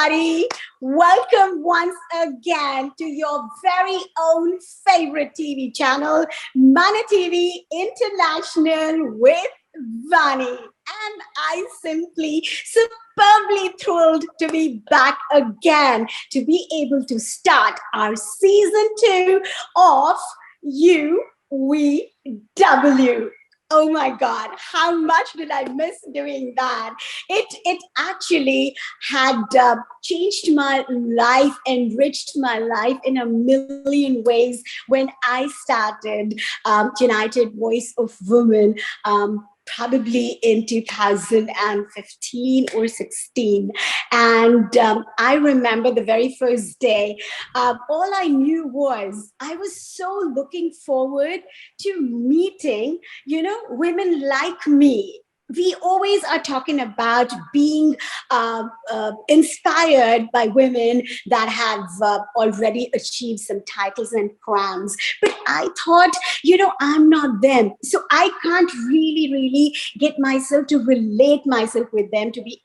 everybody. Welcome once again to your very own favorite TV channel, Mana TV International with Vani. And I simply, superbly thrilled to be back again, to be able to start our season 2 of You, We, W. Oh my God, how much did I miss doing that? It actually had changed my life, enriched my life in a million ways when I started United Voice of Women. Probably in 2015 or 16. And I remember the very first day, all I knew was I was so looking forward to meeting, women like me. We always are talking about being inspired by women that have already achieved some titles and crowns. But I thought, I'm not them. So I can't really get myself to relate myself with them to be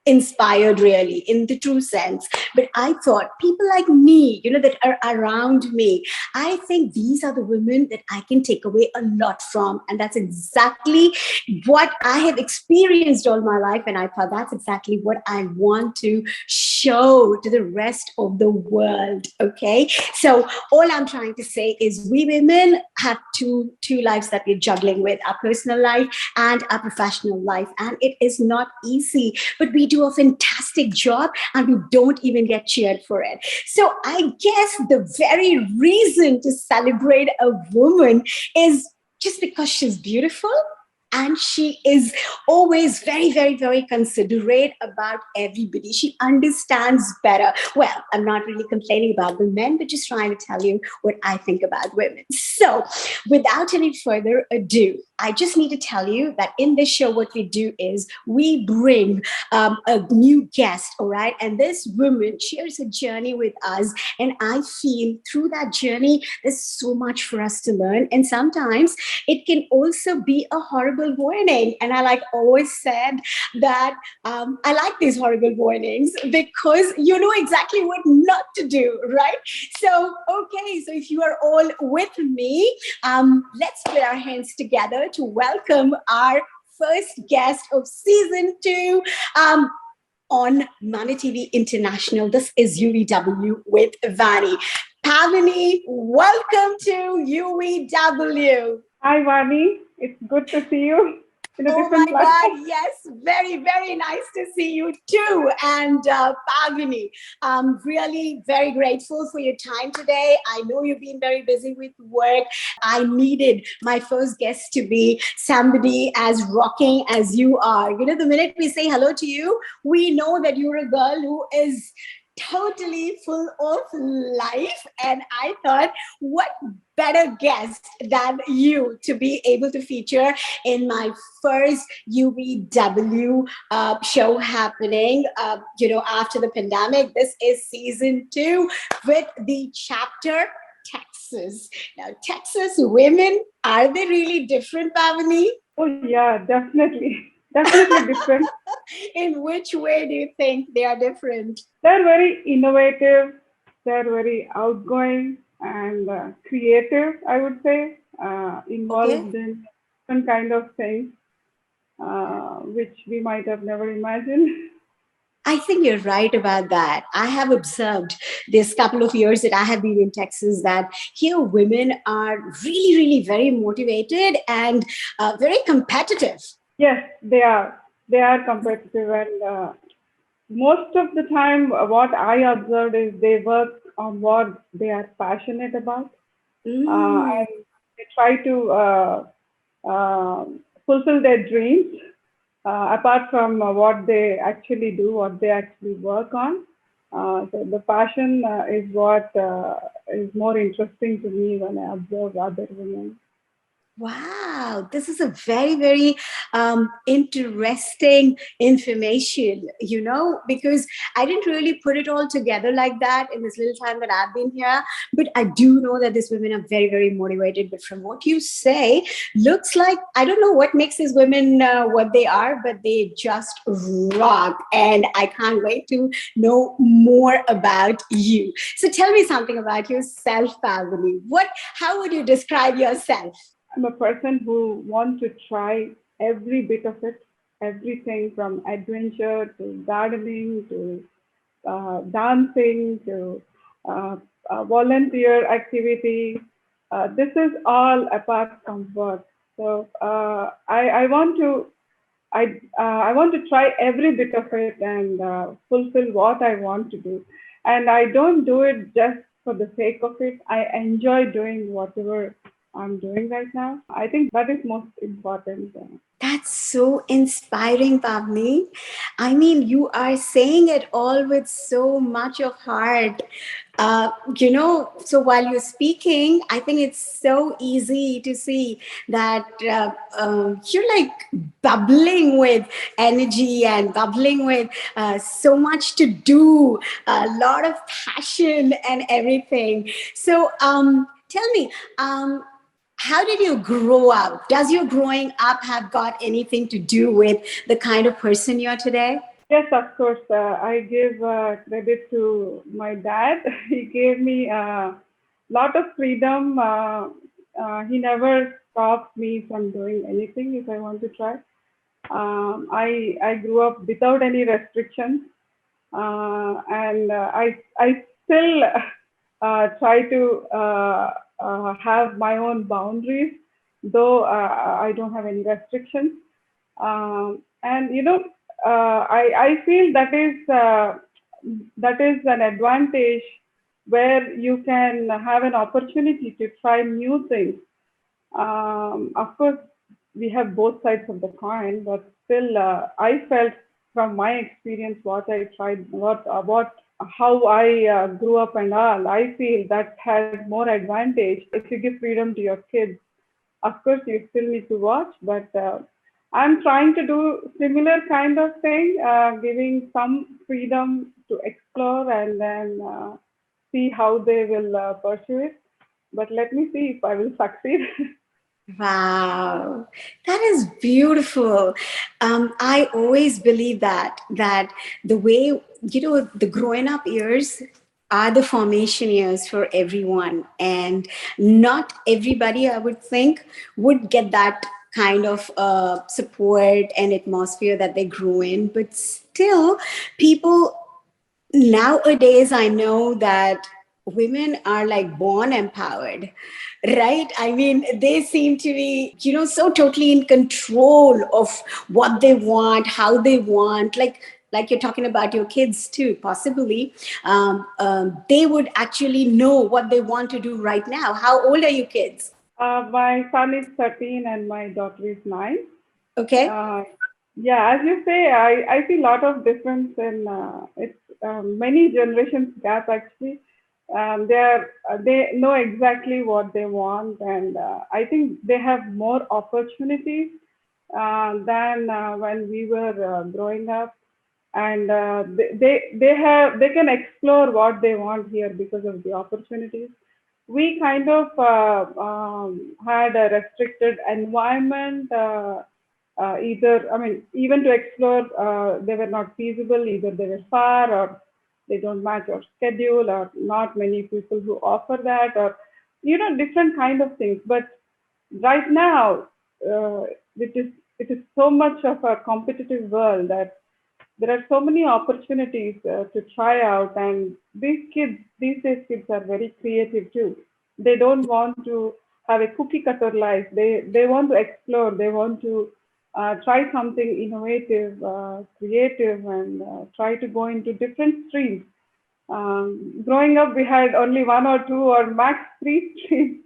inspired really in the true sense. But I thought people like me, that are around me, I think these are the women that I can take away a lot from. And that's exactly what I have experienced all my life. And I thought that's exactly what I want to show to the rest of the world. Okay. So all I'm trying to say is we women have two lives that we're juggling with, our personal life and our professional life. And it is not easy, but we do a fantastic job and we don't even get cheered for it. So I guess the very reason to celebrate a woman is just because she's beautiful and she is always very considerate about everybody. She understands better. Well, I'm not really complaining about the men, but just trying to tell you what I think about women. So without any further ado, I just need to tell you that in this show, what we do is we bring a new guest, all right? And this woman shares a journey with us. And I feel through that journey, there's so much for us to learn. And sometimes it can also be a horrible warning. And I always said that I like these horrible warnings because you know exactly what not to do, right? So, okay, so if you are all with me, let's put our hands together to welcome our first guest of season 2 on Mana TV International. This is UVW with Vani. Pavani, welcome to UVW. Hi, Vani. It's good to see you in a different platform. God, yes, very nice to see you too. And Pavani, I'm really very grateful for your time today. I know you've been very busy with work. I needed my first guest to be somebody as rocking as you are. The minute we say hello to you, we know that you're a girl who is totally full of life. And I thought, what better guest than you to be able to feature in my first UVW show happening, after the pandemic. This is season 2 with the chapter Texas. Now, Texas women, are they really different, Pavani? Oh, yeah, definitely. Definitely different. In which way do you think they are different? They're very innovative, they're very outgoing and creative, I would say, involved in some kind of things which we might have never imagined. I think you're right about that. I have observed this couple of years that I have been in Texas that here women are really very motivated and very competitive. Yes, they are. They are competitive, and most of the time, what I observed is they work on what they are passionate about, and they try to fulfill their dreams. Apart from what they actually do, what they actually work on. So the passion is what is more interesting to me when I observe other women. Wow, this is a very, very interesting information, because I didn't really put it all together like that in this little time that I've been here. But I do know that these women are very, very motivated. But from what you say, looks like I don't know what makes these women what they are, but they just rock. And I can't wait to know more about you. So tell me something about yourself, Pavani. How would you describe yourself? I'm a person who wants to try every bit of it, everything from adventure to gardening to dancing to uh, volunteer activity. This is all apart from work. So I want to I want to try every bit of it and fulfill what I want to do. And I don't do it just for the sake of it. I enjoy doing whatever I'm doing right now. I think that is most important. That's so inspiring, Pavni. I mean, you are saying it all with so much of heart. So while you're speaking, I think it's so easy to see that you're like bubbling with energy and bubbling with so much to do, a lot of passion and everything. So tell me, how did you grow up? Does your growing up have got anything to do with the kind of person you are today? Yes, of course. I give credit to my dad. He gave me a lot of freedom. He never stopped me from doing anything if I want to try. I grew up without any restrictions, and I still try to have my own boundaries, though I don't have any restrictions. And I feel that is an advantage where you can have an opportunity to try new things. Of course, we have both sides of the coin, but still, I felt from my experience what I tried, what how I grew up and all. I feel that has more advantage if you give freedom to your kids. Of course, you still need to watch, but I'm trying to do similar kind of thing, giving some freedom to explore and then see how they will pursue it. But let me see if I will succeed. Wow, that is beautiful. I always believe that the way the growing up years are the formation years for everyone, and not everybody, I would think, would get that kind of support and atmosphere that they grew in. But still, people nowadays, I know that women are like born empowered, right? I mean, they seem to be so totally in control of what they want, how they want, like you're talking about your kids too, possibly. They would actually know what they want to do right now. How old are you kids? My son is 13 and my daughter is 9. Okay. Uh, yeah, as you say, I see a lot of difference in it's many generations gap actually. They know exactly what they want, and I think they have more opportunities than when we were growing up. And they can explore what they want here because of the opportunities. We kind of had a restricted environment. Either, I mean, even to explore, they were not feasible. Either they were far, or they don't match our schedule, or not many people who offer that, or different kind of things. But right now, uh, it is so much of a competitive world that there are so many opportunities to try out, and these days kids are very creative too. They don't want to have a cookie cutter life. They want to explore. They want to try something innovative, creative, and try to go into different streams. Growing up, we had only one or two or max three streams.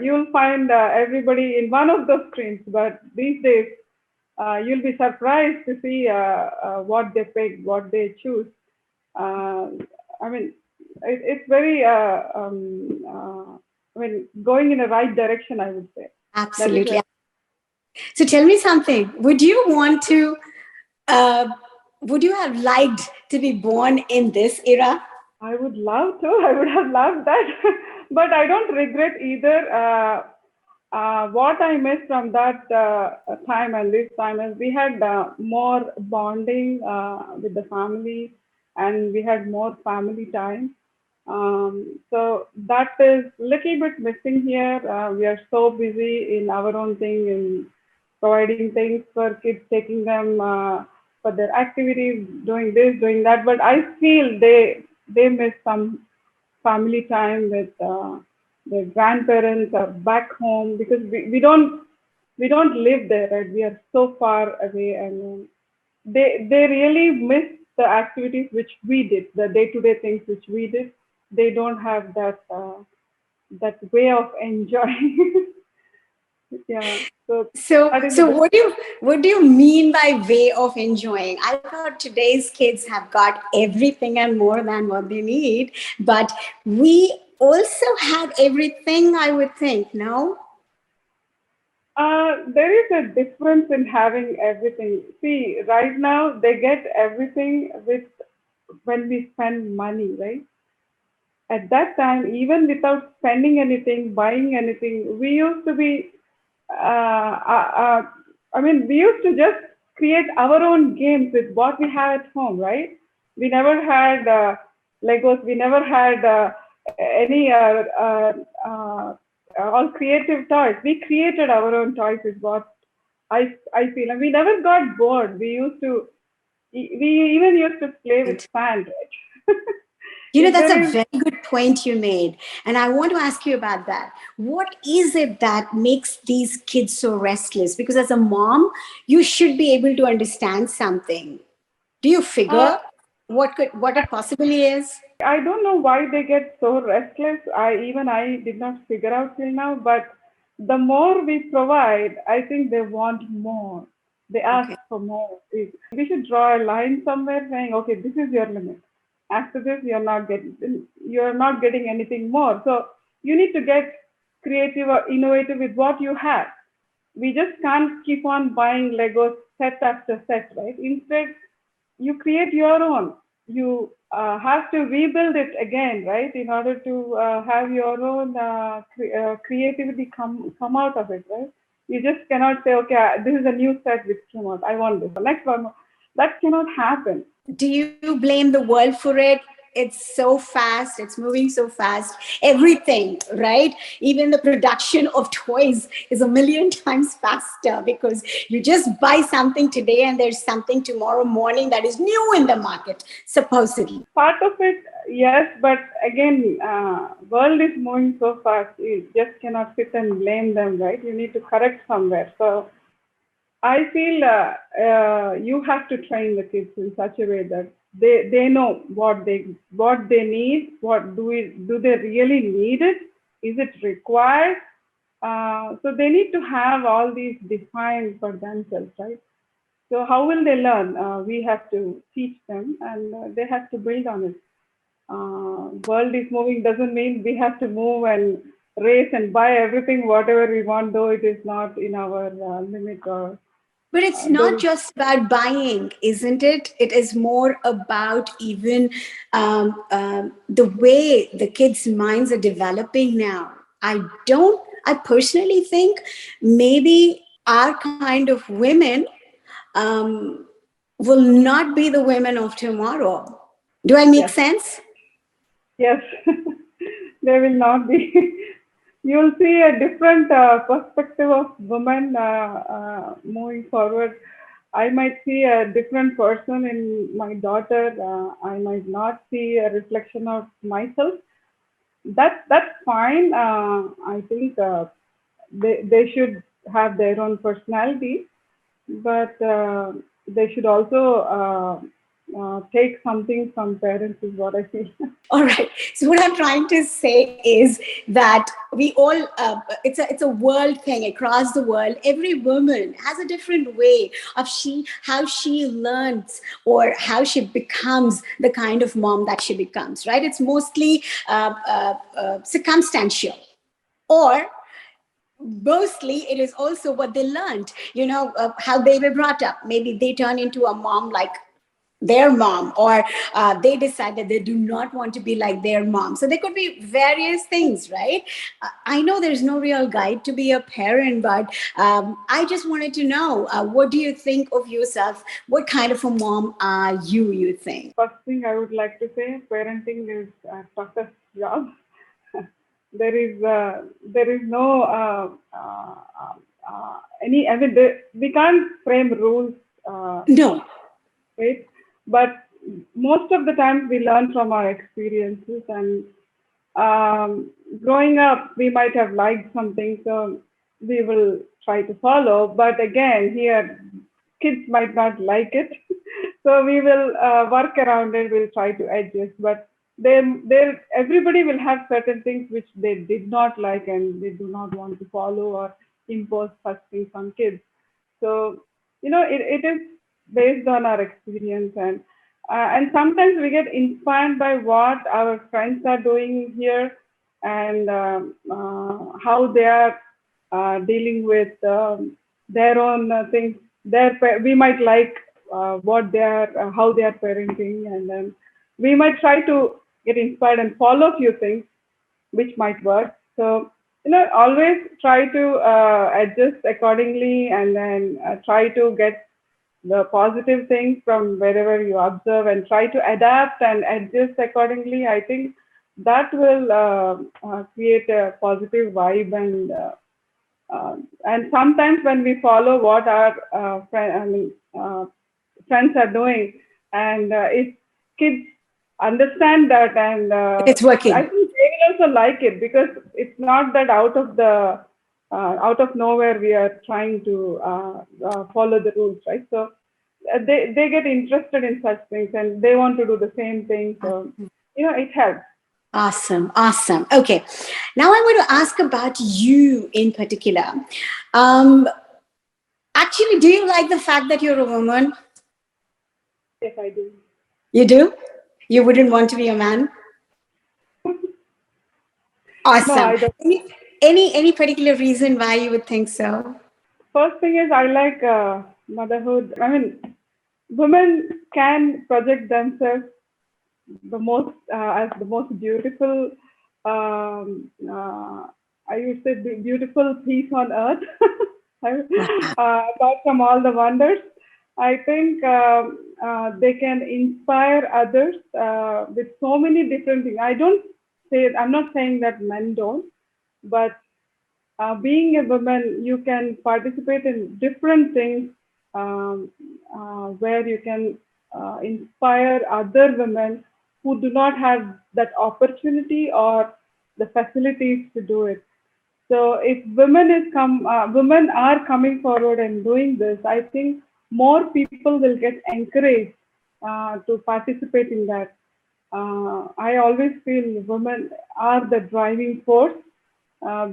You'll find everybody in one of those streams, but these days you'll be surprised to see what they pick, what they choose. Uh, I mean, it's very, I mean, going in the right direction, I would say. That is Absolutely. So tell me something. Uh, would you have liked to be born in this era? I would love to. I would have loved that, but I don't regret either. What I missed from that time and this time is we had more bonding with the family, and we had more family time. So that is little bit missing here. We are so busy in our own thing, in providing things for kids, taking them for their activities, doing this, doing that. But I feel they miss some family time with their grandparents or back home, because we don't live there, right? We are so far away, and they really miss the activities which we did, the day to day things which we did. They don't have that way of enjoying. Yeah, so So, that is a so what do you mean by way of enjoying? I thought today's kids have got everything and more than what they need, but we also had everything, I would think, no? There is a difference in having everything. See, right now they get everything with when we spend money, right? At that time, even without spending anything, buying anything, we used to be, uh, uh, uh, I mean, we used to just create our own games with what we have at home, right? We never had Legos, we never had any all creative toys. We created our own toys, is what I feel. And we never got bored. We even used to play with sand, right? If That's there a is very good point you made. And I want to ask you about that. What is it that makes these kids so restless? Because as a mom, you should be able to understand something. Do you uh, figure what it possibly is? I don't know why they get so restless. I did not figure out till now, but the more we provide, I think they want more. They ask Okay. for more. We should draw a line somewhere saying, okay, this is your limit. After this, you're not getting anything more. So you need to get creative or innovative with what you have. We just can't keep on buying Legos set after set, right? Instead, you create your own. You have to rebuild it again, right? In order to have your own creativity come out of it, right? You just cannot say, okay, this is a new set which came out. I want this. Next one, that cannot happen. Do you blame the world for it? It's so fast, it's moving so fast. Everything, right? Even the production of toys is a million times faster because you just buy something today and there's something tomorrow morning that is new in the market, supposedly. Part of it, yes, but again, world is moving so fast. You just cannot sit and blame them, right? You need to correct somewhere. So I feel you have to train the kids in such a way that they know what they need. Do they really need it? Is it required? So they need to have all these defined for themselves, right? So how will they learn? We have to teach them, and they have to build on it. World is moving doesn't mean we have to move and race and buy everything whatever we want, though it is not in our limit, or But it's though not just about buying, isn't it? It is more about even the way the kids' minds are developing now. I personally think maybe our kind of women um, will not be the women of tomorrow. Do I make yes, sense? yes, there will not be. You'll see a different perspective of women moving forward. I might see a different person in my daughter. I might not see a reflection of myself. That's fine. I think they should have their own personality, but they should also take something from parents, is what I feel. All right. So what I'm trying to say is that we all it's a world thing across the world. Every woman has a different way of how she learns or how she becomes the kind of mom that she becomes. Right. It's mostly circumstantial, or mostly it is also what they learned, how they were brought up. Maybe they turn into a mom like their mom, or they decide that they do not want to be like their mom. So there could be various things, right? I know there's no real guide to be a parent, but I just wanted to know, what do you think of yourself? What kind of a mom are you think? First thing I would like to say, parenting is a toughest job. There is no any. I mean, we can't frame rules, No. right? But most of the times we learn from our experiences, and growing up, we might have liked something, so we will try to follow. But again, here, kids might not like it, so we will work around it. We'll try to adjust. But everybody will have certain things which they did not like, and they do not want to follow or impose such things on kids. So it is based on our experience, and sometimes we get inspired by what our friends are doing here, and how they are dealing with their own things. We might like what they are, how they are parenting, and then we might try to get inspired and follow a few things which might work. So, always try to adjust accordingly, and then try to get the positive things from wherever you observe, and try to adapt and adjust accordingly. I think that will create a positive vibe, and sometimes when we follow what our friends are doing, and if kids understand that, and It's I working. think they will also like it, because it's not that out of nowhere we are trying to follow the rules, right? So they get interested in such things, and they want to do the same thing. So it helps. Awesome, awesome. Okay, now I want to ask about you in particular. Um, Actually, do you like the fact that you're a woman? Yes, I do. You do? You wouldn't want to be a man? No, Awesome. I don't. Any particular reason why you would think so? First thing is, I like motherhood. I mean, women can project themselves the most as the most beautiful. I would say beautiful piece on earth. Apart from all the wonders, I think they can inspire others with so many different things. I'm not saying that men don't, but being a woman, you can participate in different things, um, where you can inspire other women who do not have that opportunity or the facilities to do it. So if women are coming forward and doing this, I think more people will get encouraged to participate in that. I always feel women are the driving force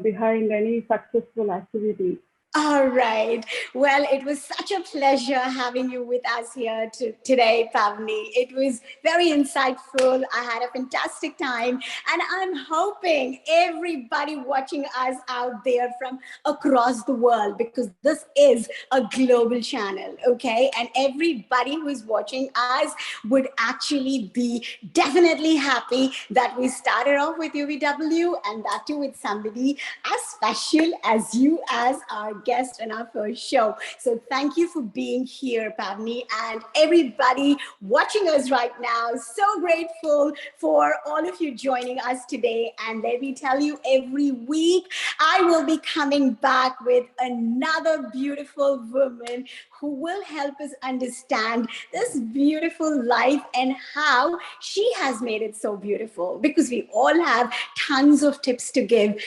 behind any successful activity. All right. Well, it was such a pleasure having you with us here today, Pavni. It was very insightful. I had a fantastic time. And I'm hoping everybody watching us out there from across the world, because this is a global channel, okay? And everybody who is watching us would actually be definitely happy that we started off with UVW, and that too with somebody as special as you as our guest in our first show. So thank you for being here, Pavni, and everybody watching us right now. So grateful for all of you joining us today. And let me tell you, every week I will be coming back with another beautiful woman who will help us understand this beautiful life and how she has made it so beautiful, because we all have tons of tips to give.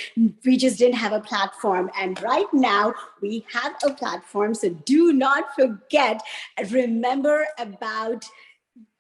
We just didn't have a platform. And right now we have a platform. So do not forget, remember about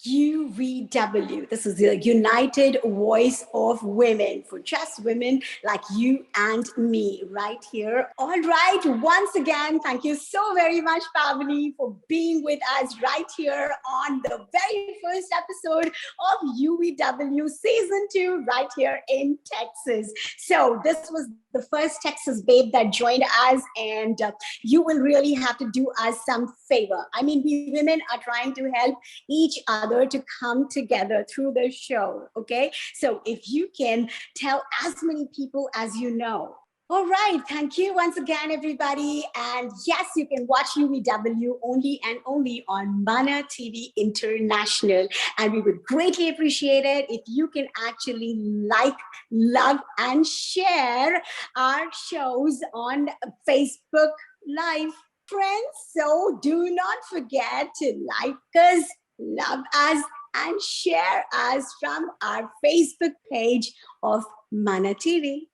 UVW. This is the United Voice of Women, for just women like you and me right here. All right. Once again, thank you so very much, Pavani, for being with us right here on the very first episode of UVW Season 2 right here in Texas. So this was the first Texas babe that joined us, and you will really have to do us some favor. I mean, we women are trying to help each other to come together through the show. Okay. So if you can tell as many people as you know. All right. Thank you once again, everybody. And yes, you can watch UVW only and only on Mana TV International. And we would greatly appreciate it if you can actually like, love, and share our shows on Facebook Live, friends. So do not forget to like us, love us, and share us from our Facebook page of Mana TV.